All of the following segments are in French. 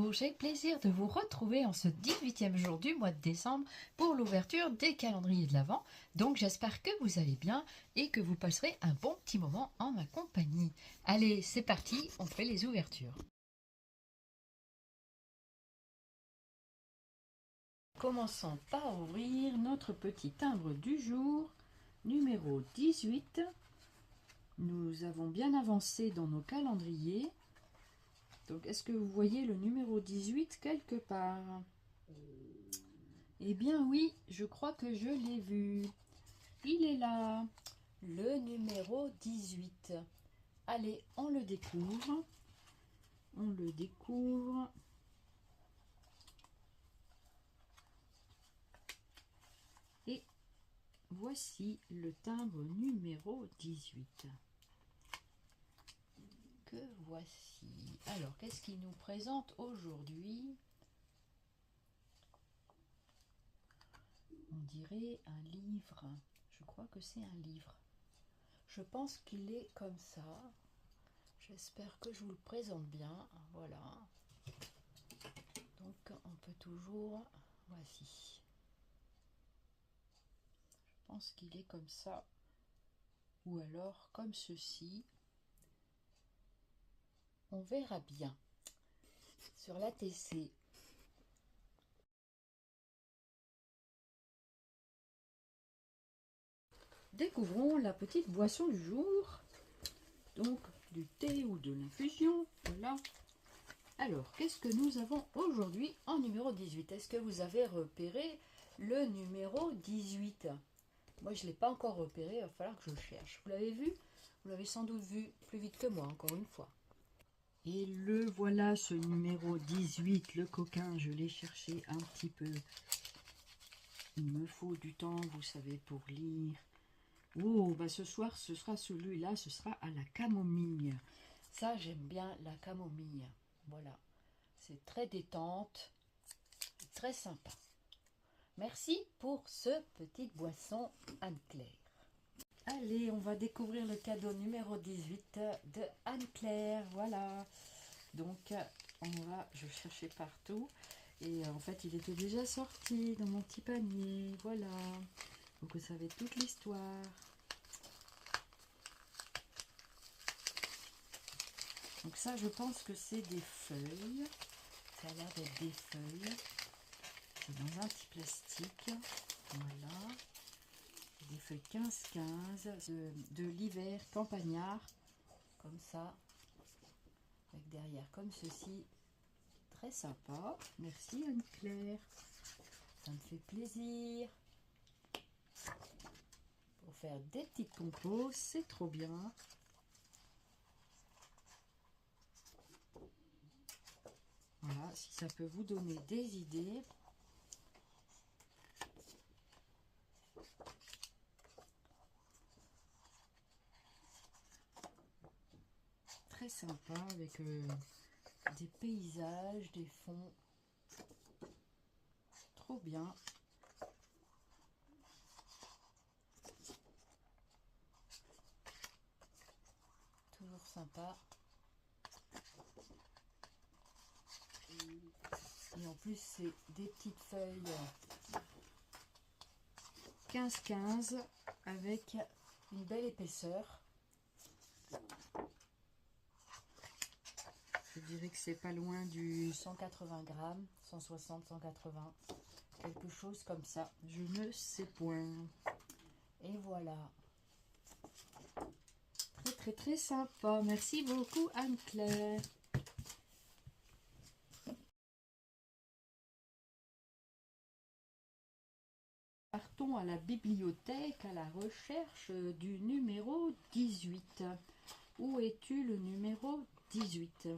Bonjour, j'ai le plaisir de vous retrouver en ce 18e jour du mois de décembre pour l'ouverture des calendriers de l'Avent. Donc j'espère que vous allez bien et que vous passerez un bon petit moment en ma compagnie. Allez, c'est parti, on fait les ouvertures. Commençons par ouvrir notre petit timbre du jour, numéro 18. Nous avons bien avancé dans nos calendriers. Donc, est-ce que vous voyez le numéro 18 quelque part? Eh bien oui, je crois que je l'ai vu. Il est là, le numéro 18. Allez, on le découvre. On le découvre. Et voici le timbre numéro 18. Que voici. Alors, qu'est-ce qu'il nous présente aujourd'hui? On dirait un livre. Je crois que c'est un livre. Je pense qu'il est comme ça. J'espère que je vous le présente bien. Voilà. Donc, on peut toujours... Voici. Je pense qu'il est comme ça. Ou alors comme ceci. On verra bien. Sur la TC. Découvrons la petite boisson du jour. Donc, du thé ou de l'infusion. Voilà. Alors, qu'est-ce que nous avons aujourd'hui en numéro 18? Est-ce que vous avez repéré le numéro 18? Moi, je ne l'ai pas encore repéré, il va falloir que je cherche. Vous l'avez vu? Vous l'avez sans doute vu plus vite que moi, encore une fois. Et le voilà, ce numéro 18, le coquin, je l'ai cherché un petit peu. Il me faut du temps, vous savez, pour lire. Oh, bah ce soir, ce sera celui-là, ce sera à la camomille. Ça, j'aime bien la camomille. Voilà, c'est très détente, très sympa. Merci pour ce petite boisson Anne-Claire. Allez, on va découvrir le cadeau numéro 18 de Anne-Claire. Voilà. Donc, je cherchais partout. Et en fait, il était déjà sorti dans mon petit panier. Voilà. Donc, vous savez toute l'histoire. Donc ça, je pense que c'est des feuilles. Ça a l'air d'être des feuilles. C'est dans un petit plastique. Voilà. Des feuilles 15-15 de l'hiver campagnard. Comme ça. Avec derrière comme ceci. Très sympa. Merci Anne-Claire. Ça me fait plaisir. Pour faire des petites compos, c'est trop bien. Voilà, si ça peut vous donner des idées. Très sympa avec des paysages, des fonds. Trop bien. Toujours sympa. Et en plus, c'est des petites feuilles 15-15 avec une belle épaisseur. Je dirais que c'est pas loin du 180 grammes, 160, 180, quelque chose comme ça. Je ne sais point. Et voilà. Très très très sympa. Merci beaucoup Anne-Claire. Partons à la bibliothèque à la recherche du numéro 18. Où es-tu le numéro 18?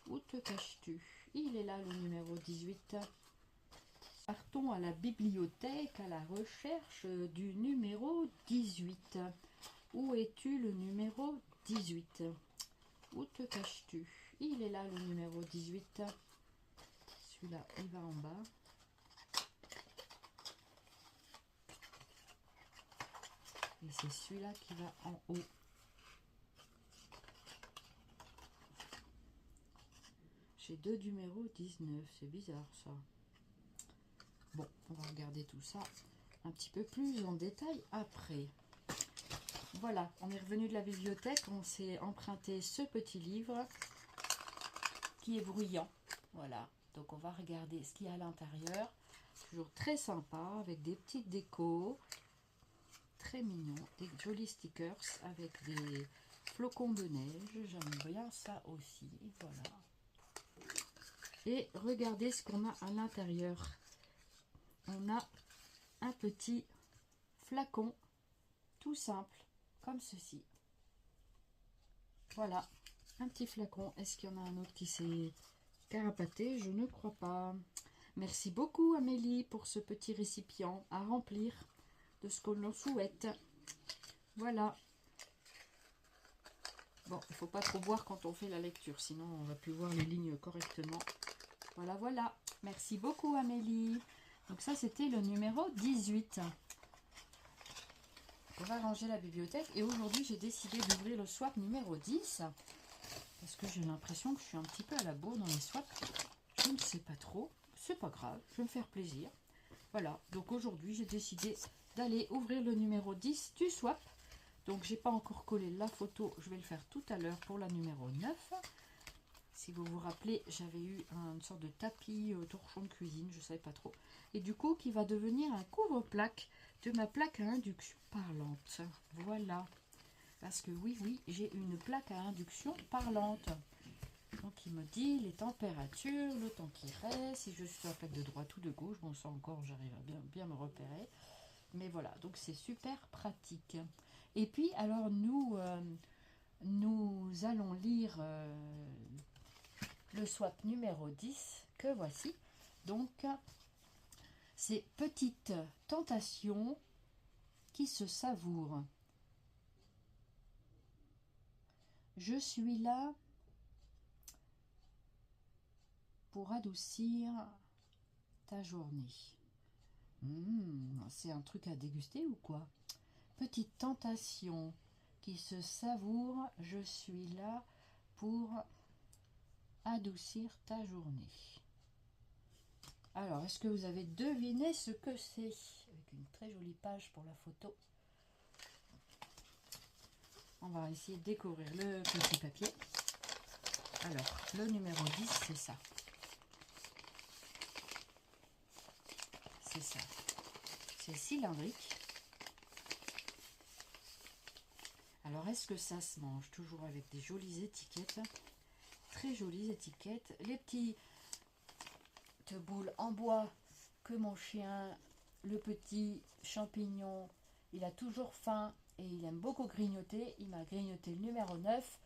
Où te caches-tu? Il est là le numéro 18. Partons à la bibliothèque à la recherche du numéro 18. Où es-tu le numéro 18? Où te caches-tu? Il est là le numéro 18. Celui-là, il va en bas. Et c'est celui-là qui va en haut. J'ai 2 numéros 19. C'est bizarre ça. Bon, on va regarder tout ça un petit peu plus en détail après. Voilà, on est revenu de la bibliothèque. On s'est emprunté ce petit livre qui est bruyant. Voilà, donc on va regarder ce qu'il y a à l'intérieur. Toujours très sympa, avec des petites décos. Très mignon, des jolis stickers avec des flocons de neige. J'aime bien ça aussi. Voilà. Et regardez ce qu'on a à l'intérieur. On a un petit flacon tout simple comme ceci. Voilà, un petit flacon. Est-ce qu'il y en a un autre qui s'est carapaté? Je ne crois pas. Merci beaucoup Amélie pour ce petit récipient à remplir de ce qu'on leur souhaite. Voilà. Bon, il ne faut pas trop boire quand on fait la lecture, sinon on ne va plus voir les lignes correctement. Voilà, voilà. Merci beaucoup Amélie. Donc ça, c'était le numéro 18. On va ranger la bibliothèque. Et aujourd'hui, j'ai décidé d'ouvrir le swap numéro 10. Parce que j'ai l'impression que je suis un petit peu à la bourre dans les swaps. Je ne sais pas trop. C'est pas grave, je vais me faire plaisir. Voilà, donc aujourd'hui, j'ai décidé d'aller ouvrir le numéro 10 du swap. Donc, j'ai pas encore collé la photo. Je vais le faire tout à l'heure pour la numéro 9. Si vous vous rappelez, j'avais eu une sorte de tapis torchon de cuisine, je ne savais pas trop. Et du coup, qui va devenir un couvre-plaque de ma plaque à induction parlante. Voilà. Parce que oui, j'ai une plaque à induction parlante. Donc, il me dit les températures, le temps qui reste, si je suis sur la plaque de droite ou de gauche. Bon, ça encore, j'arrive à bien me repérer. Mais voilà, donc c'est super pratique. Et puis, alors, nous allons lire le swap numéro 10 que voici. Donc, c'est Petite tentation qui se savoure. Je suis là pour adoucir ta journée. C'est un truc à déguster ou quoi? Petite tentation qui se savoure, je suis là pour adoucir ta journée. Alors, est-ce que vous avez deviné ce que c'est? Avec une très jolie page pour la photo. On va essayer de découvrir le petit papier. Alors, le numéro 10, c'est ça. C'est ça. C'est cylindrique. Alors, est-ce que ça se mange? Toujours avec des jolies étiquettes. Très jolies étiquettes. Les petites boules en bois que mon chien, le petit champignon, il a toujours faim et il aime beaucoup grignoter. Il m'a grignoté le numéro 9.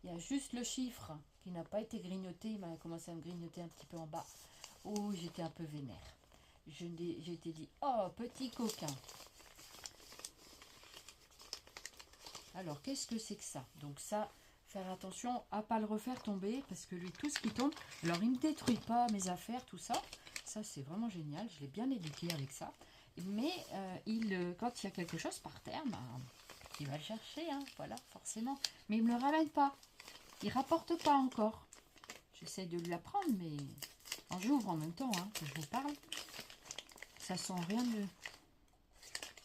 Il y a juste le chiffre qui n'a pas été grignoté. Il m'a commencé à me grignoter un petit peu en bas. Oh, j'étais un peu vénère. J'ai été dit, oh, petit coquin. Alors, qu'est-ce que c'est que ça? Donc ça, faire attention à ne pas le refaire tomber, parce que lui, tout ce qui tombe, alors il ne détruit pas mes affaires, tout ça. Ça, c'est vraiment génial. Je l'ai bien éduqué avec ça. Mais quand il y a quelque chose par terre, ben, il va le chercher, hein, voilà, forcément. Mais il ne me le ramène pas. Il ne rapporte pas encore. J'essaie de lui apprendre, mais j'ouvre en même temps que je vous parle. Ça sent rien de...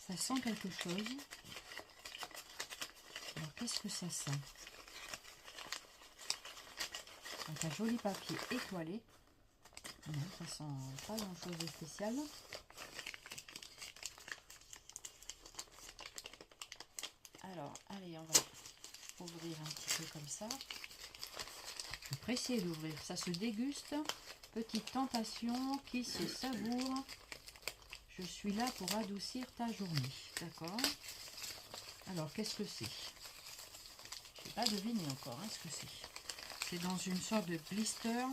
Ça sent quelque chose. Alors, qu'est-ce que ça sent? Donc, un joli papier étoilé. Non, ça sent pas grand-chose de spécial. Alors, allez, on va ouvrir un petit peu comme ça. Je suis pressée d'ouvrir. Ça se déguste. Petite tentation qui se savoure. Je suis là pour adoucir ta journée. D'accord? Alors, qu'est-ce que c'est? Je n'ai pas deviné encore ce que c'est. C'est dans une sorte de blister.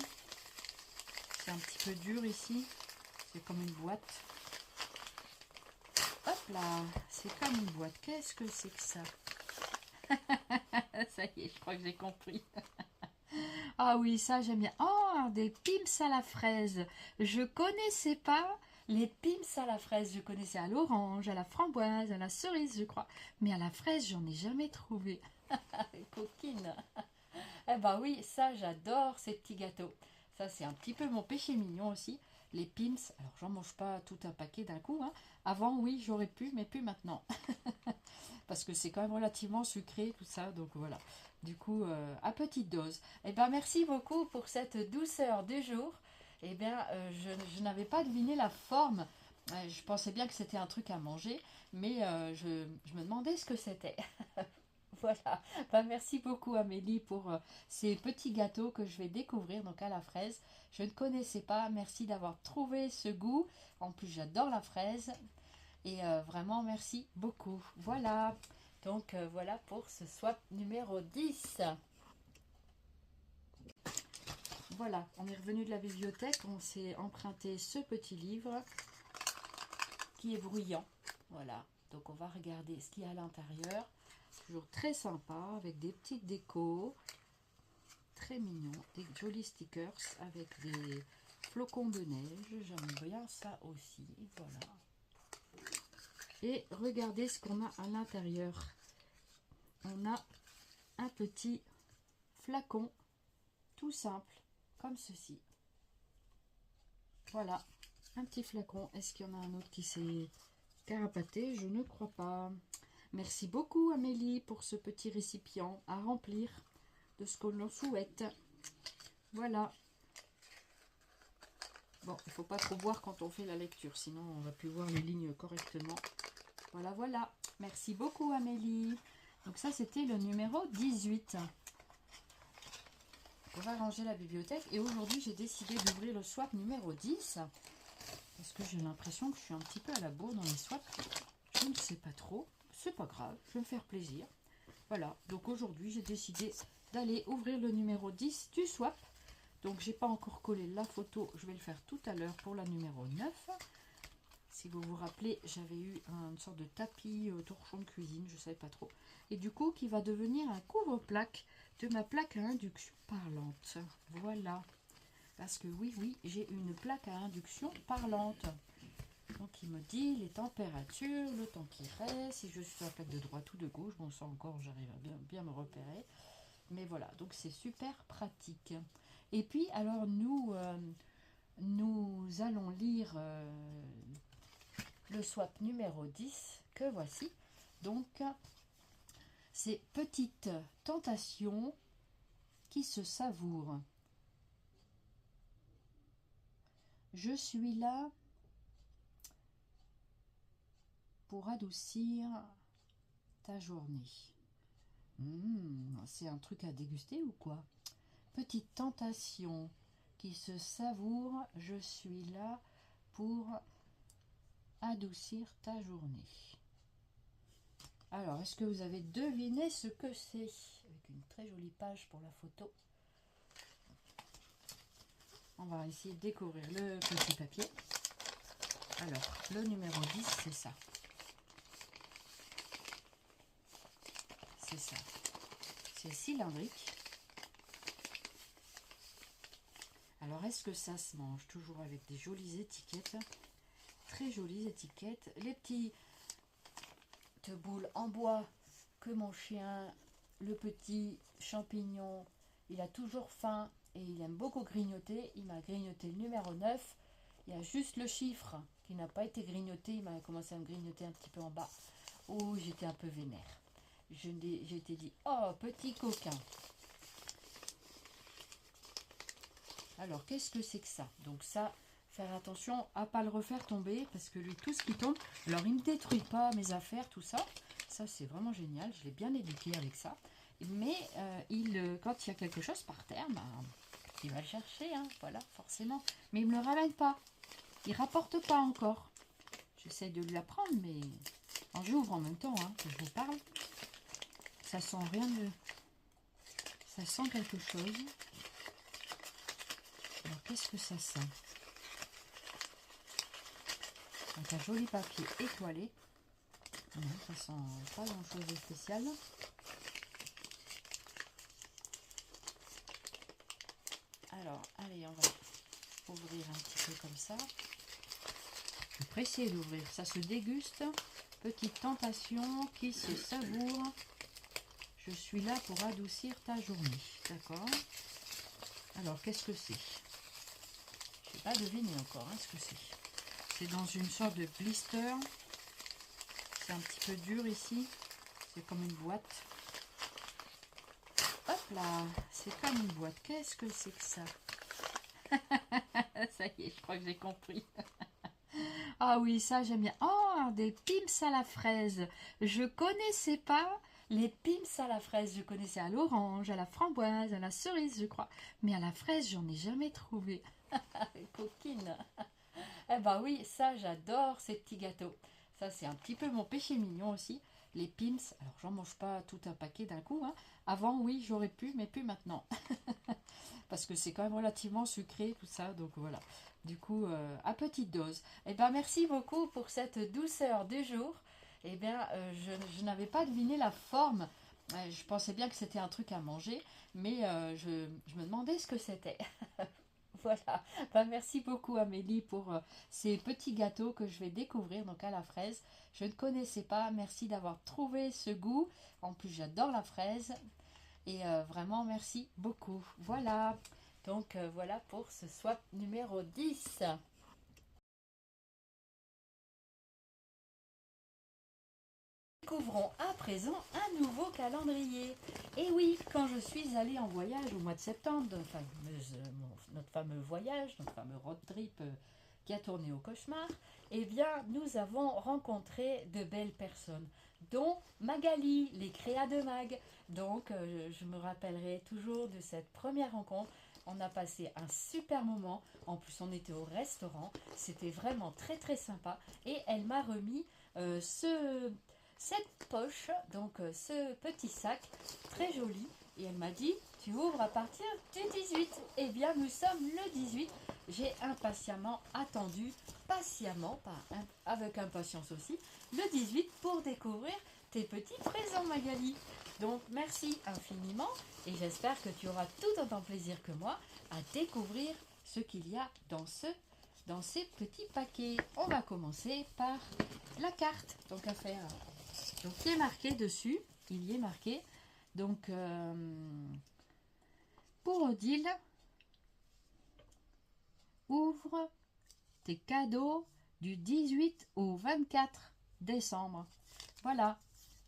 C'est un petit peu dur ici. C'est comme une boîte. Hop là, c'est comme une boîte. Qu'est-ce que c'est que ça? Ça y est, je crois que j'ai compris. Ah oui, ça j'aime bien. Oh, des pims à la fraise. Je connaissais pas les pims à la fraise. Je connaissais à l'orange, à la framboise, à la cerise, je crois. Mais à la fraise, j'en ai jamais trouvé. Coquine. Eh ben oui, ça j'adore ces petits gâteaux. Ça, c'est un petit peu mon péché mignon aussi. Les Pim's, alors j'en mange pas tout un paquet d'un coup. Hein. Avant, oui, j'aurais pu, mais plus maintenant. Parce que c'est quand même relativement sucré, tout ça. Donc voilà. Du coup, à petite dose. Eh bien, merci beaucoup pour cette douceur du jour. Eh bien, je n'avais pas deviné la forme. Je pensais bien que c'était un truc à manger, mais je me demandais ce que c'était. Voilà. Ben, merci beaucoup Amélie pour ces petits gâteaux que je vais découvrir donc à la fraise. Je ne connaissais pas. Merci d'avoir trouvé ce goût. En plus, j'adore la fraise. Et vraiment, merci beaucoup. Voilà. Donc, voilà pour ce swap numéro 10. Voilà, on est revenu de la bibliothèque. On s'est emprunté ce petit livre qui est bruyant. Voilà. Donc, on va regarder ce qu'il y a à l'intérieur. Toujours très sympa, avec des petites décos. Très mignon. Des jolis stickers avec des flocons de neige. J'aime bien ça aussi. Voilà. Et regardez ce qu'on a à l'intérieur. On a un petit flacon tout simple, comme ceci. Voilà, un petit flacon. Est-ce qu'il y en a un autre qui s'est carapaté? Je ne crois pas. Merci beaucoup Amélie pour ce petit récipient à remplir de ce que l'on souhaite. Voilà. Bon, il ne faut pas trop boire quand on fait la lecture, sinon on ne va plus voir les lignes correctement. Voilà, voilà. Merci beaucoup Amélie. Donc ça, c'était le numéro 18. On va ranger la bibliothèque. Et aujourd'hui, j'ai décidé d'ouvrir le swap numéro 10. Parce que j'ai l'impression que je suis un petit peu à la bourre dans les swaps. Je ne sais pas trop. C'est pas grave, je vais me faire plaisir. Voilà, donc aujourd'hui, j'ai décidé d'aller ouvrir le numéro 10 du swap. Donc, j'ai pas encore collé la photo. Je vais le faire tout à l'heure pour la numéro 9. Si vous vous rappelez, j'avais eu une sorte de tapis torchon de cuisine, je ne savais pas trop. Et du coup, qui va devenir un couvre-plaque de ma plaque à induction parlante. Voilà. Parce que oui, j'ai une plaque à induction parlante. Donc, il me dit les températures, le temps qui reste, si je suis sur la plaque de droite ou de gauche. Bon, ça encore, j'arrive à bien me repérer. Mais voilà, donc c'est super pratique. Et puis, alors, nous allons lire le swap numéro 10 que voici. Donc, c'est Petite tentation qui se savoure. Je suis là pour adoucir ta journée. C'est un truc à déguster ou quoi? Petite tentation qui se savoure, je suis là pour adoucir ta journée. Alors, est-ce que vous avez deviné ce que c'est? Avec une très jolie page pour la photo. On va essayer de découvrir le petit papier. Alors, le numéro 10, c'est ça. C'est ça. C'est cylindrique. Alors, est-ce que ça se mange? Toujours avec des jolies étiquettes. Très jolies étiquettes. Les petites boules en bois que mon chien, le petit champignon, il a toujours faim et il aime beaucoup grignoter. Il m'a grignoté le numéro 9. Il y a juste le chiffre qui n'a pas été grignoté. Il m'a commencé à me grignoter un petit peu en bas. Oh, j'étais un peu vénère. J'ai été dit, oh, petit coquin. Alors, qu'est-ce que c'est que ça? Donc ça, faire attention à ne pas le refaire tomber, parce que lui, tout ce qui tombe, alors il ne détruit pas mes affaires, tout ça. Ça, c'est vraiment génial. Je l'ai bien éduqué avec ça. Mais quand il y a quelque chose par terre, ben, il va le chercher, hein, voilà, forcément. Mais il ne me le ramène pas. Il ne rapporte pas encore. J'essaie de lui apprendre, mais j'ouvre en même temps que je vous parle. Ça sent rien de... Ça sent quelque chose. Alors, qu'est-ce que ça sent? Donc, un joli papier étoilé. Non, ça sent pas grand-chose de spécial. Alors, allez, on va ouvrir un petit peu comme ça. Je suis pressée d'ouvrir. Ça se déguste. Petite tentation qui se savoure. Je suis là pour adoucir ta journée. D'accord? Alors, qu'est-ce que c'est? pas deviné encore ce que c'est. C'est dans une sorte de blister. C'est un petit peu dur ici. C'est comme une boîte. Hop là, c'est comme une boîte. Qu'est-ce que c'est que ça? Ça y est, je crois que j'ai compris. Ah oui, ça j'aime bien. Oh, des pims à la fraise. Je connaissais pas les pims à la fraise. Je connaissais à l'orange, à la framboise, à la cerise, je crois. Mais à la fraise, j'en ai jamais trouvé. Coquine. Eh ben oui, ça j'adore ces petits gâteaux. Ça c'est un petit peu mon péché mignon aussi. Les pims, alors j'en mange pas tout un paquet d'un coup. Avant oui, j'aurais pu, mais plus maintenant. Parce que c'est quand même relativement sucré tout ça, donc voilà. Du coup, à petite dose. Eh bien, merci beaucoup pour cette douceur du jour. Eh bien, je n'avais pas deviné la forme. Je pensais bien que c'était un truc à manger, mais je me demandais ce que c'était. Voilà. Ben, merci beaucoup Amélie pour ces petits gâteaux que je vais découvrir, donc à la fraise. Je ne connaissais pas. Merci d'avoir trouvé ce goût. En plus, j'adore la fraise. Et vraiment, merci beaucoup. Voilà. Donc, voilà pour ce swap numéro 10. Découvrons à présent un nouveau calendrier. Et oui, quand je suis allée en voyage au mois de septembre, notre fameux voyage, notre fameux road trip qui a tourné au cauchemar, eh bien, nous avons rencontré de belles personnes, dont Magali, les créas de Mag. Donc, je me rappellerai toujours de cette première rencontre. On a passé un super moment. En plus, on était au restaurant. C'était vraiment très, très sympa. Et elle m'a remis cette poche, donc ce petit sac très joli, et elle m'a dit tu ouvres à partir du 18. Eh bien nous sommes le 18. J'ai impatiemment attendu, patiemment, avec impatience aussi, le 18 pour découvrir tes petits présents Magali. Donc merci infiniment et j'espère que tu auras tout autant plaisir que moi à découvrir ce qu'il y a dans ces petits paquets. On va commencer par la carte, donc à faire. Donc il est marqué dessus, il y est marqué, donc pour Odile, ouvre tes cadeaux du 18 au 24 décembre. Voilà,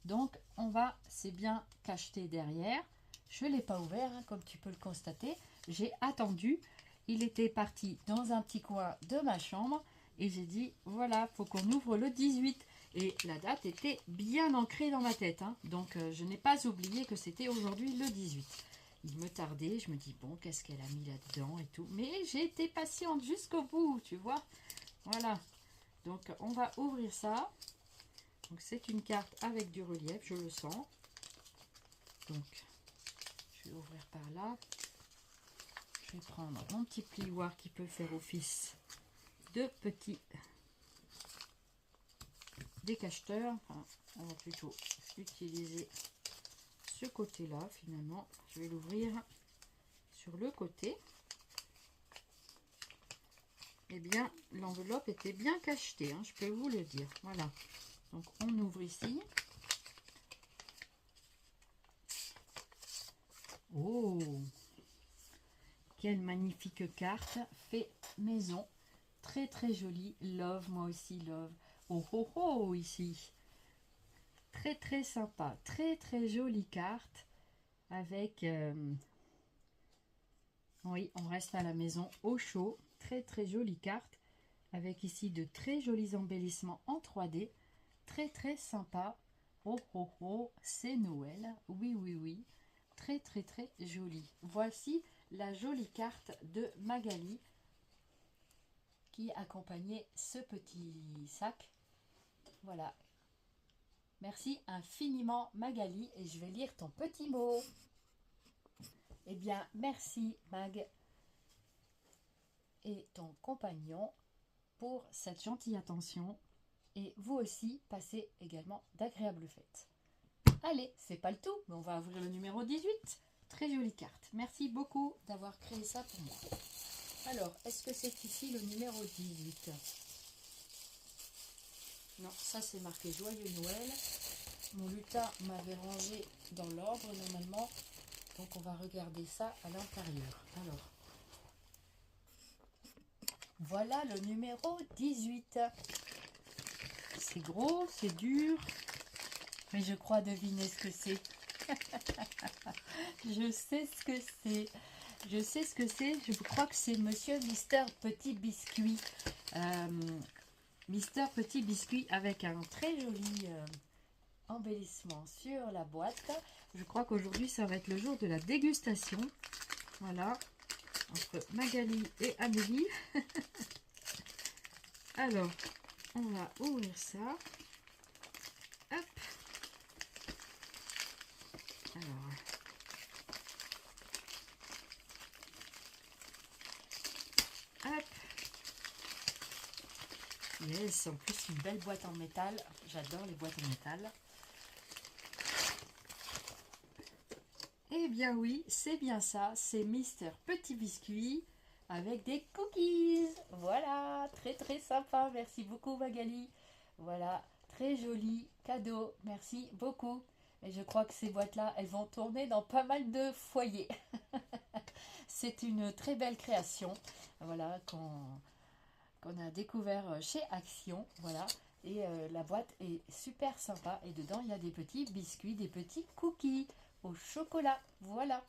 donc on va, c'est bien cacheté derrière. Je ne l'ai pas ouvert, comme tu peux le constater. J'ai attendu, il était parti dans un petit coin de ma chambre et j'ai dit, voilà, faut qu'on ouvre le 18. Et la date était bien ancrée dans ma tête. Donc, je n'ai pas oublié que c'était aujourd'hui le 18. Il me tardait. Je me dis, bon, qu'est-ce qu'elle a mis là-dedans et tout. Mais j'ai été patiente jusqu'au bout, tu vois. Voilà. Donc, on va ouvrir ça. Donc, c'est une carte avec du relief, je le sens. Donc, je vais ouvrir par là. Je vais prendre mon petit plioir qui peut faire office de petit décacheteur. Enfin, on va plutôt utiliser ce côté là finalement. Je vais l'ouvrir sur le côté. Eh bien l'enveloppe était bien cachetée, je peux vous le dire. Voilà, donc on ouvre ici. Oh, quelle magnifique carte fait maison, très très jolie. Love, moi aussi love. Oh oh oh, ici très très sympa, très très jolie carte avec oui, on reste à la maison au chaud. Très très jolie carte avec ici de très jolis embellissements en 3D, très très sympa. Oh oh oh, c'est Noël, oui oui oui, très très très joli. Voici la jolie carte de Magali qui accompagnait ce petit sac. Voilà. Merci infiniment Magali et je vais lire ton petit mot. Eh bien, merci Mag et ton compagnon pour cette gentille attention. Et vous aussi, passez également d'agréables fêtes. Allez, c'est pas le tout, mais on va ouvrir le numéro 18. Très jolie carte. Merci beaucoup d'avoir créé ça pour moi. Alors, est-ce que c'est ici le numéro 18? Non, ça c'est marqué Joyeux Noël. Mon lutin m'avait rangé dans l'ordre normalement. Donc on va regarder ça à l'intérieur. Alors, Voilà le numéro 18. C'est gros, c'est dur, mais je crois deviner ce que c'est. Je sais ce que c'est. Je sais ce que c'est. Je crois que c'est Monsieur Mister Petit Biscuit. Mister Petit Biscuit avec un très joli embellissement sur la boîte. Je crois qu'aujourd'hui, ça va être le jour de la dégustation. Voilà. Entre Magali et Amélie. Alors, on va ouvrir ça. Hop. Alors. Hop. Yes, en plus une belle boîte en métal. J'adore les boîtes en métal. Eh bien oui, c'est bien ça. C'est Mister Petit Biscuit avec des cookies. Voilà, très très sympa. Merci beaucoup Magali. Voilà, très joli cadeau. Merci beaucoup. Et je crois que ces boîtes-là, elles vont tourner dans pas mal de foyers. C'est une très belle création. Voilà, qu'on a découvert chez Action. Voilà. Et la boîte est super sympa. Et dedans, il y a des petits biscuits, des petits cookies au chocolat. Voilà.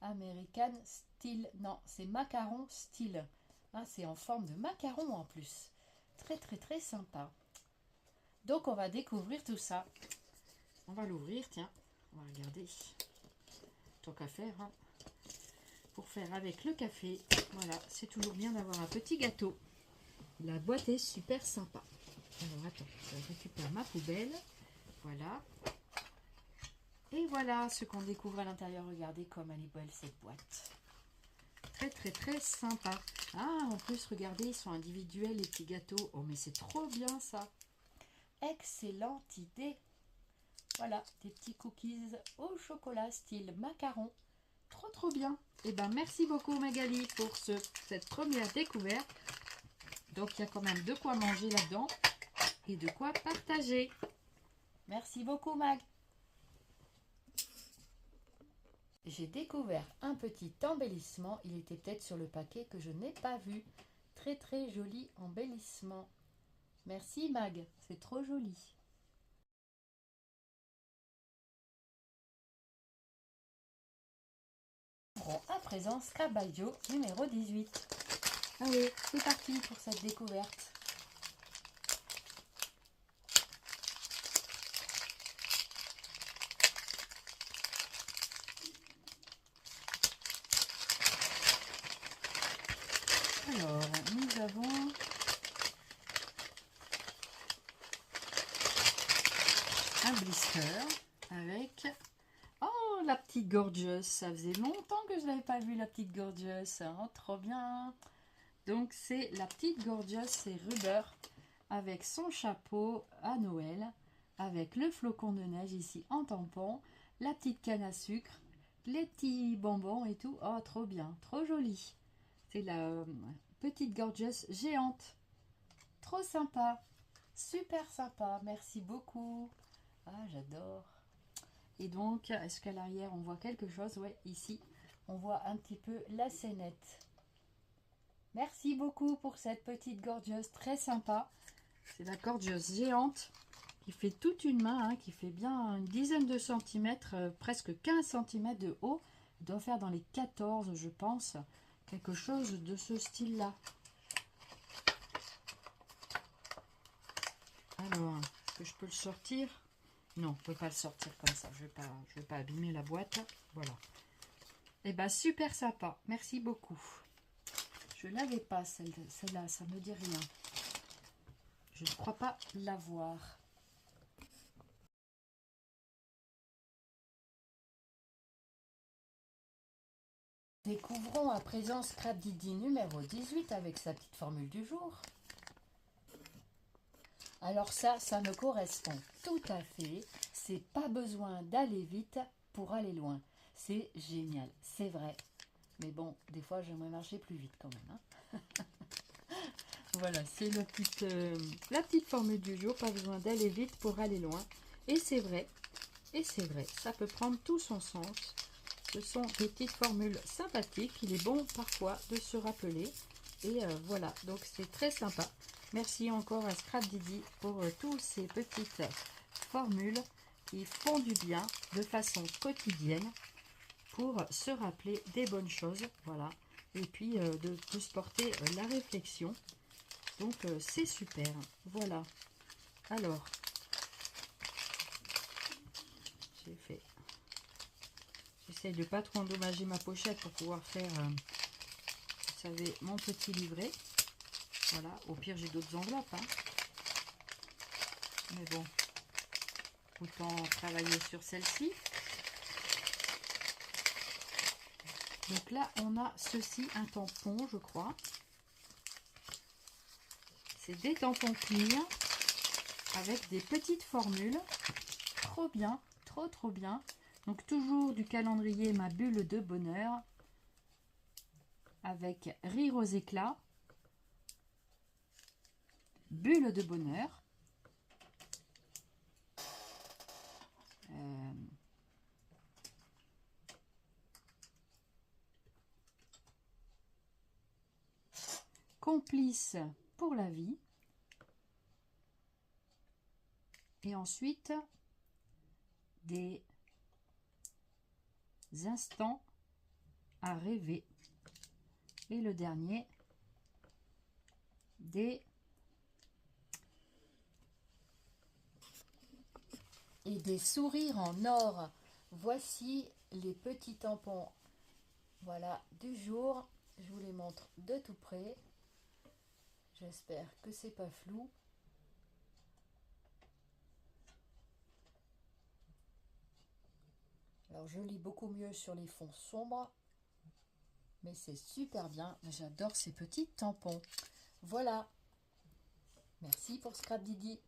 American style. Non, c'est macaron style. Hein, c'est en forme de macaron en plus. Très, très, très sympa. Donc, on va découvrir tout ça. On va l'ouvrir, tiens. On va regarder. Tant qu'à faire, hein. Pour faire avec le café. Voilà, c'est toujours bien d'avoir un petit gâteau. La boîte est super sympa. Alors, attends, je récupère ma poubelle. Voilà. Et voilà ce qu'on découvre à l'intérieur. Regardez comme elle est belle cette boîte. Très, très, très sympa. Ah, en plus, regardez, ils sont individuels, les petits gâteaux. Oh, mais c'est trop bien ça. Excellente idée. Voilà, des petits cookies au chocolat style macaron. Trop, trop bien. Eh bien, merci beaucoup Magali pour cette première découverte. Donc, il y a quand même de quoi manger là-dedans et de quoi partager. Merci beaucoup Mag. J'ai découvert un petit embellissement. Il était peut-être sur le paquet que je n'ai pas vu. Très, très joli embellissement. Merci Mag, c'est trop joli. Bon, à présent, Scabaggio numéro 18. Allez, c'est parti pour cette découverte. Alors, nous avons un blister avec... Oh, la petite Gorgeous. Ça faisait longtemps que je n'avais pas vu la petite Gorgeous. Oh, trop bien. Donc, c'est la petite Gorgeous, c'est Rubber avec son chapeau à Noël, avec le flocon de neige ici en tampon, la petite canne à sucre, les petits bonbons et tout. Oh, trop bien, trop joli. C'est la petite Gorgeous géante. Trop sympa. Super sympa. Merci beaucoup. Ah, j'adore. Et donc, est-ce qu'à l'arrière, on voit quelque chose? Oui, ici, on voit un petit peu la scénette. Merci beaucoup pour cette petite Gorgeous très sympa. C'est la Gorgeous géante qui fait toute une main, hein, qui fait bien une dizaine de centimètres, presque 15 cm de haut. Elle doit faire dans les 14, je pense. Quelque chose de ce style-là. Alors, est-ce que je peux le sortir? Non, on ne peut pas le sortir comme ça. Je vais pas abîmer la boîte. Voilà. Eh bien, super sympa. Merci beaucoup. Je ne l'avais pas, celle-là. Ça ne me dit rien. Je ne crois pas l'avoir. Découvrons à présent Scrap Didi numéro 18 avec sa petite formule du jour. Alors ça me correspond tout à fait. C'est pas besoin d'aller vite pour aller loin. C'est génial, c'est vrai. Mais bon, des fois j'aimerais marcher plus vite quand même. Hein. Voilà, c'est la petite formule du jour. Pas besoin d'aller vite pour aller loin. Et c'est vrai, ça peut prendre tout son sens. Ce sont des petites formules sympathiques. Il est bon parfois de se rappeler Et voilà, donc c'est très sympa. Merci encore à Scrap Didi pour tous ces petites formules qui font du bien de façon quotidienne pour se rappeler des bonnes choses, voilà, et puis de se porter la réflexion. Donc c'est super, voilà. Alors, j'essaie de pas trop endommager ma pochette pour pouvoir faire, vous savez, mon petit livret. Voilà, au pire j'ai d'autres enveloppes, hein. Mais bon, autant travailler sur celle-ci. Donc là, on a ceci, un tampon, je crois. C'est des tampons clean avec des petites formules. Trop bien, trop bien. Donc toujours du calendrier Ma Bulle de Bonheur avec Rire aux éclats, Bulle de Bonheur, Complice pour la vie, et ensuite des instants à rêver, et le dernier des sourires en or. Voici les petits tampons, voilà, du jour. Je vous les montre de tout près. J'espère que c'est pas flou. Alors je lis beaucoup mieux sur les fonds sombres, mais c'est super bien. J'adore ces petits tampons. Voilà. Merci pour Scrap Didi.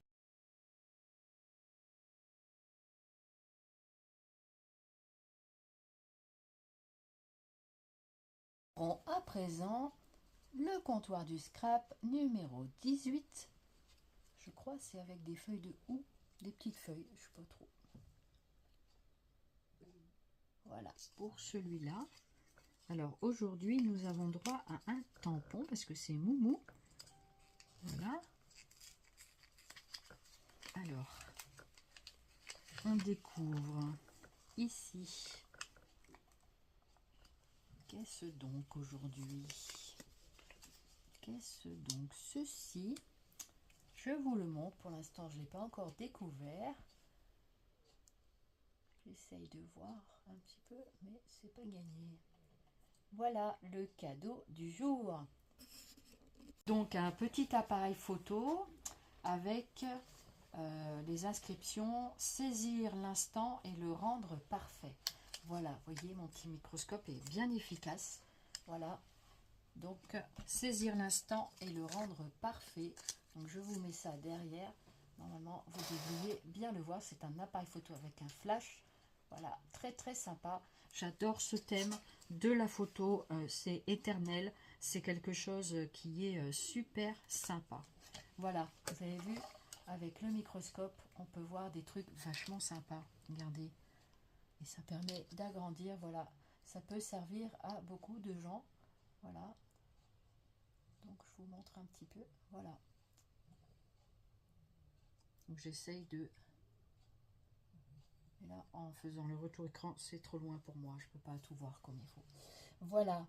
Bon, à présent, le comptoir du scrap numéro 18. Je crois c'est avec des feuilles de houx, des petites feuilles, je sais pas trop. Voilà pour celui-là. Alors aujourd'hui, nous avons droit à un tampon parce que c'est Moumou. Voilà. Alors, on découvre ici. Qu'est-ce donc aujourd'hui? Qu'est-ce donc ceci? Je vous le montre. Pour l'instant, je ne l'ai pas encore découvert. J'essaye de voir un petit peu, mais c'est pas gagné. Voilà le cadeau du jour. Donc un petit appareil photo avec les inscriptions « Saisir l'instant et le rendre parfait ». Voilà, vous voyez, mon petit microscope est bien efficace. Voilà, donc saisir l'instant et le rendre parfait. Donc je vous mets ça derrière. Normalement, vous devriez bien le voir. C'est un appareil photo avec un flash. Voilà, très sympa. J'adore ce thème de la photo. C'est éternel. C'est quelque chose qui est super sympa. Voilà, vous avez vu, avec le microscope, on peut voir des trucs vachement sympas. Regardez. Et ça permet d'agrandir. Voilà, ça peut servir à beaucoup de gens. Voilà. Donc je vous montre un petit peu. Voilà. Donc j'essaye de... Et là, en faisant le retour écran, c'est trop loin pour moi. Je ne peux pas tout voir comme il faut. Voilà.